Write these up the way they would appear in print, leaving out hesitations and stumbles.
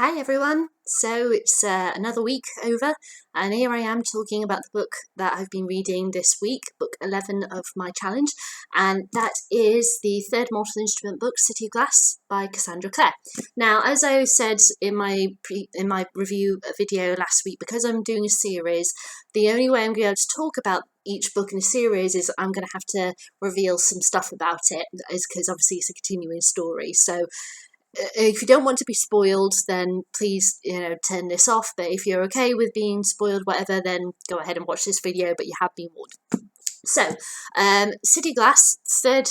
Hi everyone! So it's another week over, and here I am talking about the book that I've been reading this week, book 11 of my challenge, and that is the third Mortal Instrument book, City of Glass by Cassandra Clare. Now, as I said in my review video last week, because I'm doing a series, the only way I'm going to be able to talk about each book in a series is I'm going to have to reveal some stuff about it, because obviously it's a continuing story. So if you don't want to be spoiled, then please, turn this off. But if you're okay with being spoiled, whatever, then go ahead and watch this video, but you have been warned. So, City Glass, third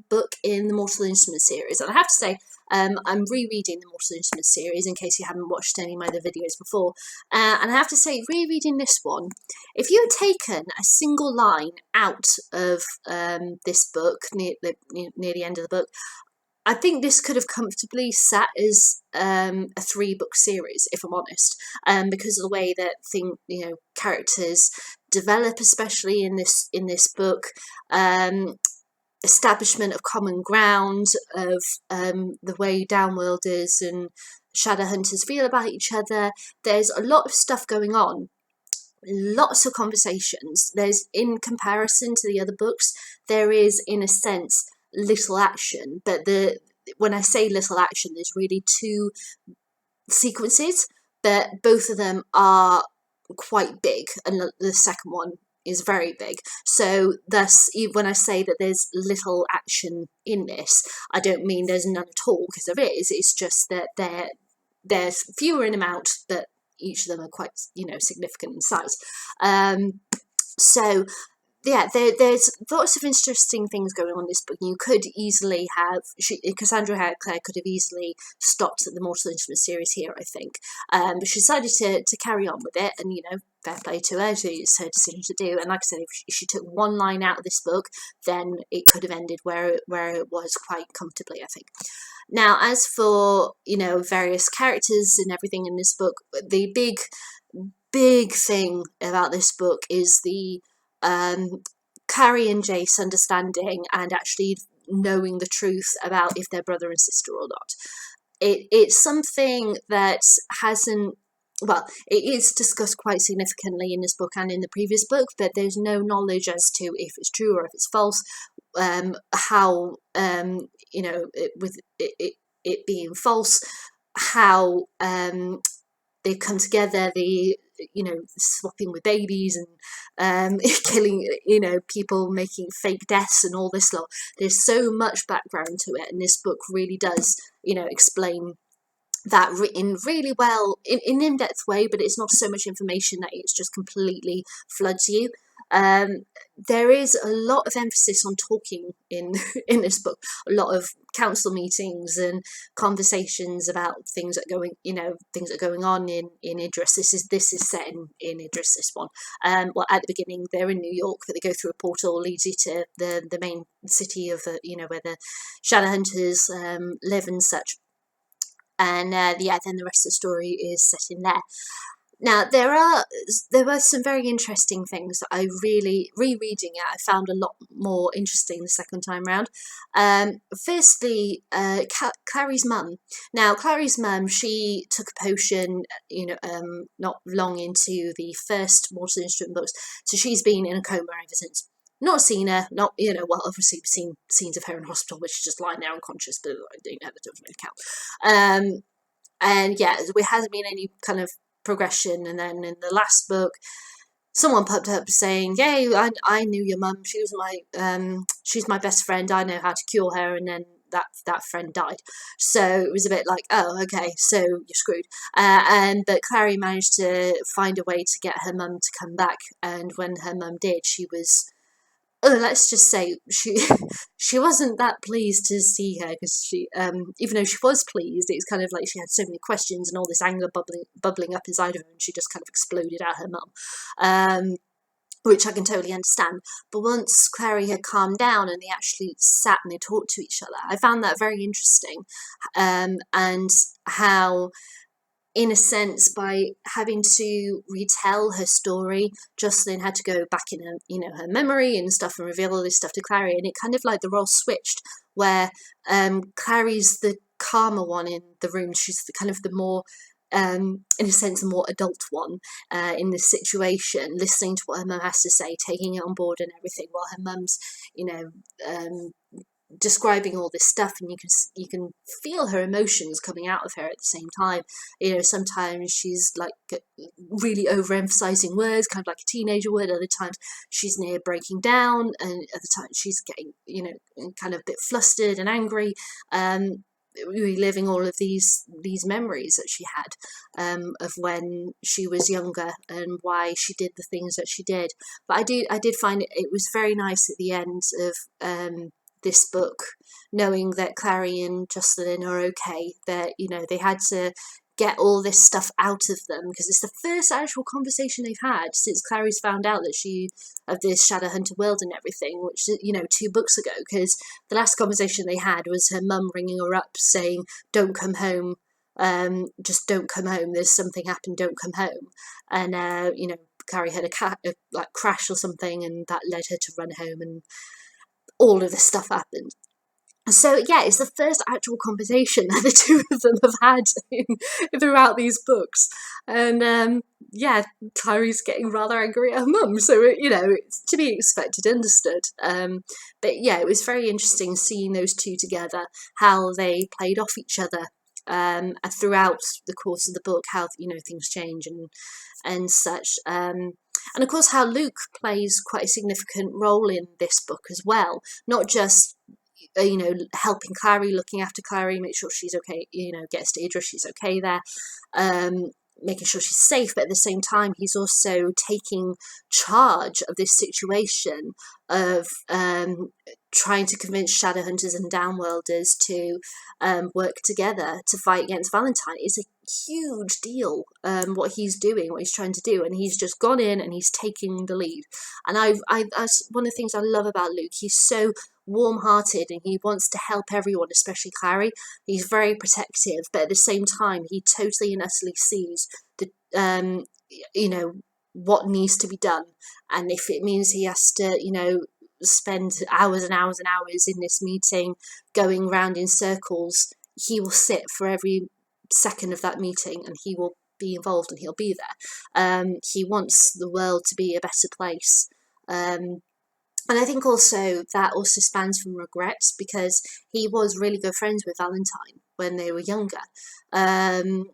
book in the Mortal Instruments series. And I have to say, I'm rereading the Mortal Instruments series in case you haven't watched any of my other videos before. And I have to say, rereading this one, if you had taken a single line out of this book, near the end of the book, I think this could have comfortably sat as a 3-book series, if I'm honest, because of the way that characters develop, especially in this book. Establishment of common ground, of the way Downworlders and Shadowhunters feel about each other. There's a lot of stuff going on. Lots of conversations. There's, in comparison to the other books, there is, in a sense, little action, but when I say little action, there's really 2 sequences, but both of them are quite big, and the second one is very big. So thus, when I say that there's little action in this, I don't mean there's none at all, because there is. It's just that there's fewer in amount, but each of them are quite significant in size. So yeah, there's lots of interesting things going on in this book. You could easily have, Cassandra Clare could have easily stopped at the Mortal Instruments series here, I think. But she decided to carry on with it, and, fair play to her, it's her decision to do. And like I said, if she took one line out of this book, then it could have ended where it was quite comfortably, I think. Now, as for, various characters and everything in this book, the big thing about this book is the Carrie and Jace understanding and actually knowing the truth about if they're brother and sister or not. It's something that hasn't, well, it is discussed quite significantly in this book and in the previous book, but there's no knowledge as to if it's true or if it's false, how, with it being false, how they come together, swapping with babies and killing, people, making fake deaths and all this lot. There's so much background to it, and this book really does, explain that in really well, in in-depth way, but it's not so much information that it's just completely floods you. There is a lot of emphasis on talking in this book, a lot of council meetings and conversations about things that are going on in Idris. This is set in Idris, this one. Well, at the beginning they're in New York, but they go through a portal leads you to the main city of where the Shadowhunters live and such. And then the rest of the story is set in there. Now, there were some very interesting things that I really, rereading it, I found a lot more interesting the second time round. Firstly, Clary's mum. Now, Clary's mum, she took a potion, not long into the first Mortal Instrument books, so she's been in a coma ever since. Not seen her, obviously we've seen scenes of her in hospital, which is just lying there unconscious, but that doesn't really count. And yeah, there hasn't been any kind of progression. And then in the last book, someone popped up saying, "Yay, I knew your mum. She was she's my best friend. I know how to cure her." And then that friend died. So it was a bit like, oh, okay, so you're screwed. But Clary managed to find a way to get her mum to come back. And when her mum did, she was, let's just say she wasn't that pleased to see her, because she, even though she was pleased, it was kind of like she had so many questions and all this anger bubbling up inside of her, and she just kind of exploded at her mum, which I can totally understand. But once Clary had calmed down and they actually sat and they talked to each other, I found that very interesting, and how, in a sense, by having to retell her story, Jocelyn had to go back in her memory and stuff and reveal all this stuff to Clary, and it kind of like the role switched, where Clary's the calmer one in the room. She's the kind of the more, in a sense, the more adult one in this situation, listening to what her mum has to say, taking it on board and everything, while her mum's, you know, describing all this stuff, and you can feel her emotions coming out of her at the same time. You know, sometimes she's like really overemphasizing words, kind of like a teenager would. Other times she's near breaking down, and other times she's getting, you know, kind of a bit flustered and angry. Reliving all of these memories that she had of when she was younger and why she did the things that she did. But I did find it was very nice at the end of this book, knowing that Clary and Jocelyn are okay, that, you know, they had to get all this stuff out of them, because it's the first actual conversation they've had since Clary's found out that she, of this Shadowhunter world and everything, which, you know, 2 books ago, because the last conversation they had was her mum ringing her up saying, don't come home, just don't come home, there's something happened, don't come home. And, you know, Clary had a like crash or something, and that led her to run home, and all of this stuff happened. So yeah, it's the first actual conversation that the 2 of them have had throughout these books, and yeah, Clary's getting rather angry at her mum. So you know, it's to be expected, understood. But yeah, it was very interesting seeing those 2 together, how they played off each other, and throughout the course of the book, how, you know, things change and such. And of course, how Luke plays quite a significant role in this book as well. Not just, you know, helping Clary, looking after Clary, make sure she's okay, you know, gets to Idra, she's okay there, making sure she's safe, but at the same time, he's also taking charge of this situation of trying to convince Shadowhunters and Downworlders to work together to fight against Valentine. It's a huge deal, what he's doing, what he's trying to do, and he's just gone in and he's taking the lead. And that's one of the things I love about Luke. He's so warm-hearted and he wants to help everyone, especially Clary. He's very protective, but at the same time, he totally and utterly sees the you know, what needs to be done, and if it means he has to, you know, spend hours and hours and hours in this meeting going round in circles, he will sit for every second of that meeting and he will be involved and he'll be there. He wants the world to be a better place. And I think also that also spans from regrets, because he was really good friends with Valentine when they were younger. And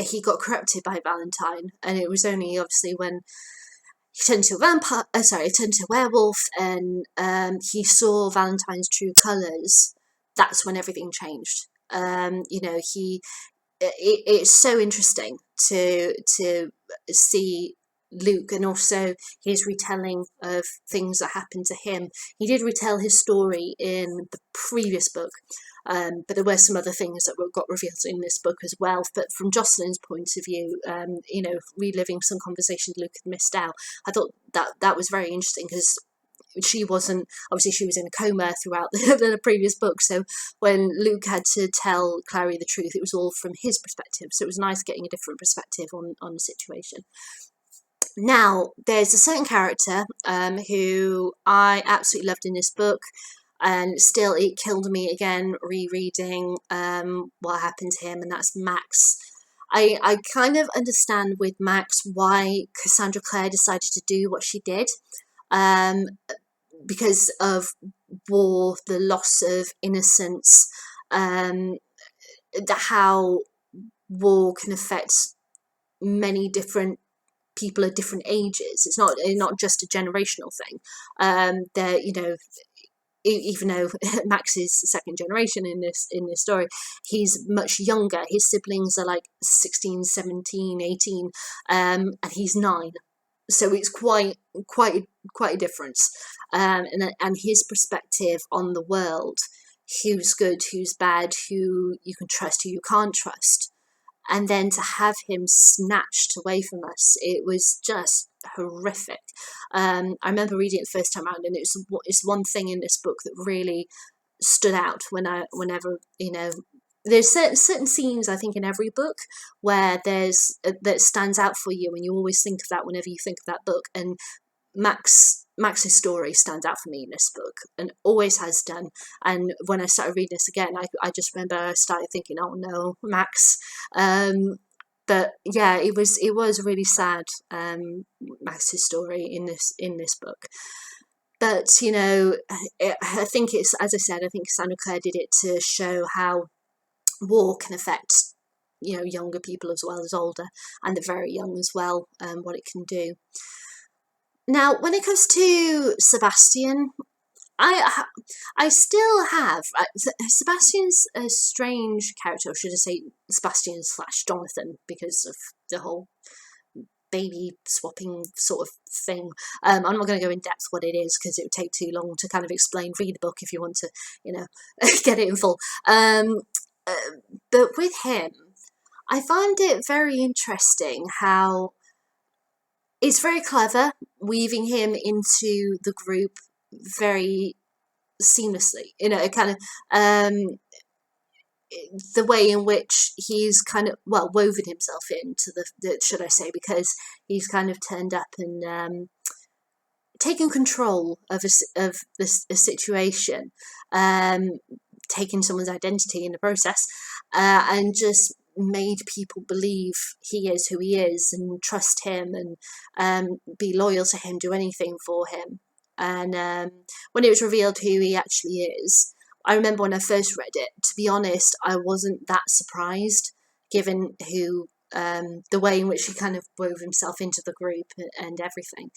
he got corrupted by Valentine, and it was only obviously when he turned to a vampire, he turned to a werewolf, and he saw Valentine's true colours. That's when everything changed. You know, it's so interesting to see Luke, and also his retelling of things that happened to him. He did retell his story in the previous book, but there were some other things that got revealed in this book as well. But from Jocelyn's point of view, you know, reliving some conversations Luke had missed out, I thought that was very interesting, because she wasn't, obviously she was in a coma throughout the previous book, so when Luke had to tell Clary the truth, it was all from his perspective, so it was nice getting a different perspective on the situation. Now, there's a certain character who I absolutely loved in this book, and still it killed me again rereading what happened to him, and that's Max. I kind of understand with Max why Cassandra Clare decided to do what she did, because of war, the loss of innocence, how war can affect many different people at different ages. It's not just a generational thing. That, you know, even though Max is second generation in this story, he's much younger. His siblings are like 16, 17, 18, and he's 9. So it's quite a difference. And his perspective on the world, who's good, who's bad, who you can trust, who you can't trust. And then to have him snatched away from us, it was just horrific. I remember reading it the first time around, and it's one thing in this book that really stood out whenever, you know, there's certain scenes, I think, in every book where that stands out for you, and you always think of that whenever you think of that book. And Max Max's story stands out for me in this book, and always has done. And when I started reading this again, I just remember I started thinking, oh no, Max. But yeah, it was really sad, Max's story in this book. But you know, I think it's, as I said, I think Cassandra Clare did it to show how war can affect, you know, younger people as well as older, and the very young as well, what it can do. Now, when it comes to Sebastian, I still have Sebastian's a strange character, or should I say Sebastian / Jonathan, because of the whole baby swapping sort of thing. I'm not going to go in depth what it is because it would take too long to kind of explain. Read the book if you want to, you know, get it in full. But with him, I find it very interesting how it's very clever weaving him into the group very seamlessly. You know, kind of the way in which he's kind of, well, woven himself into the should I say, because he's kind of turned up and taken control of a situation, taking someone's identity in the process, and just made people believe he is who he is and trust him and be loyal to him, do anything for him. And when it was revealed who he actually is, I remember when I first read it, to be honest, I wasn't that surprised, given who the way in which he kind of wove himself into the group and everything.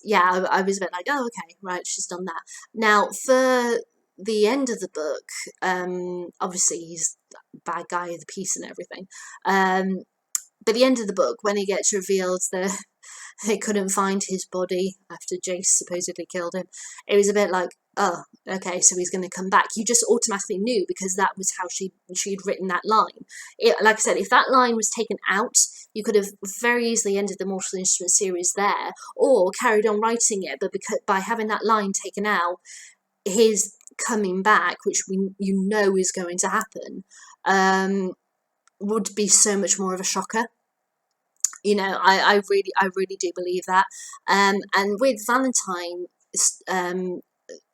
Yeah, I was a bit like, oh, okay, right, she's done that. Now, for the end of the book, obviously he's the bad guy of the piece and everything. But the end of the book, when it gets revealed that they couldn't find his body after Jace supposedly killed him, it was a bit like, oh, okay, so he's going to come back. You just automatically knew because that was how she'd written that line. Like I said, if that line was taken out, you could have very easily ended the Mortal Instruments series there, or carried on writing it. But because by having that line taken out, his coming back, which you know is going to happen, would be so much more of a shocker. You know, I really do believe that. And with Valentine's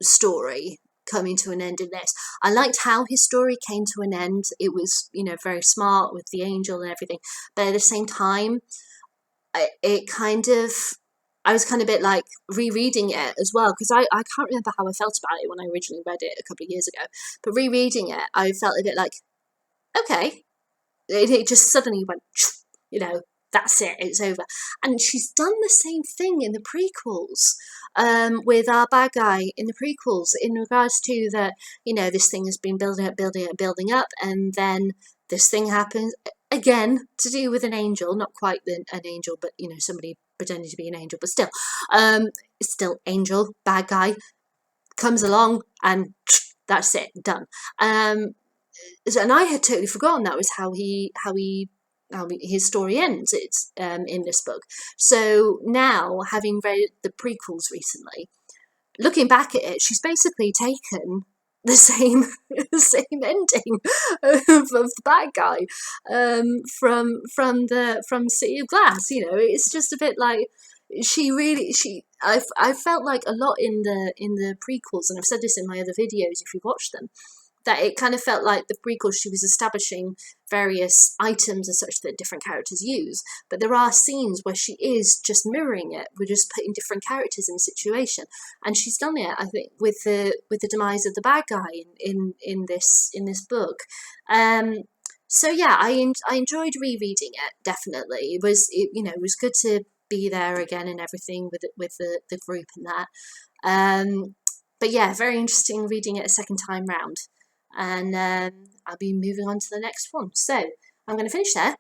story coming to an end in this, I liked how his story came to an end. It was, you know, very smart with the angel and everything, but at the same time, I was kind of a bit like rereading it as well, because I can't remember how I felt about it when I originally read it a couple of years ago, but rereading it, I felt a bit like, okay, it just suddenly went, you know, that's it, it's over. And she's done the same thing in the prequels, with our bad guy in the prequels, in regards to that, you know, this thing has been building up, and then this thing happens again to do with an angel, not quite an angel, but, you know, somebody pretending to be an angel, but still, it's still angel, bad guy, comes along, and that's it, done. And I had totally forgotten that was how his story ends. It's in this book. So now, having read the prequels recently, looking back at it, she's basically taken the same ending of the bad guy from City of Glass. You know, it's just a bit like I felt like a lot in the prequels, and I've said this in my other videos if you've watched them, that it kind of felt like the prequels, she was establishing various items and such that different characters use. But there are scenes where she is just mirroring it. We're just putting different characters in a situation. And she's done it, I think, with the demise of the bad guy in this book. So yeah, I enjoyed rereading it, definitely. It was good to be there again and everything with the group and that. But yeah, very interesting reading it a second time round. And I'll be moving on to the next one. So I'm going to finish there.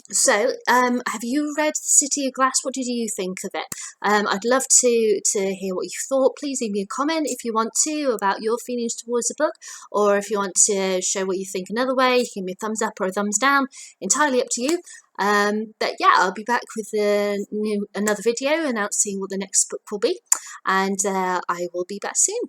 So, have you read The City of Glass? What did you think of it? I'd love to hear what you thought. Please leave me a comment if you want to about your feelings towards the book, or if you want to show what you think another way, give me a thumbs up or a thumbs down. Entirely up to you. But yeah, I'll be back with another video announcing what the next book will be, and I will be back soon.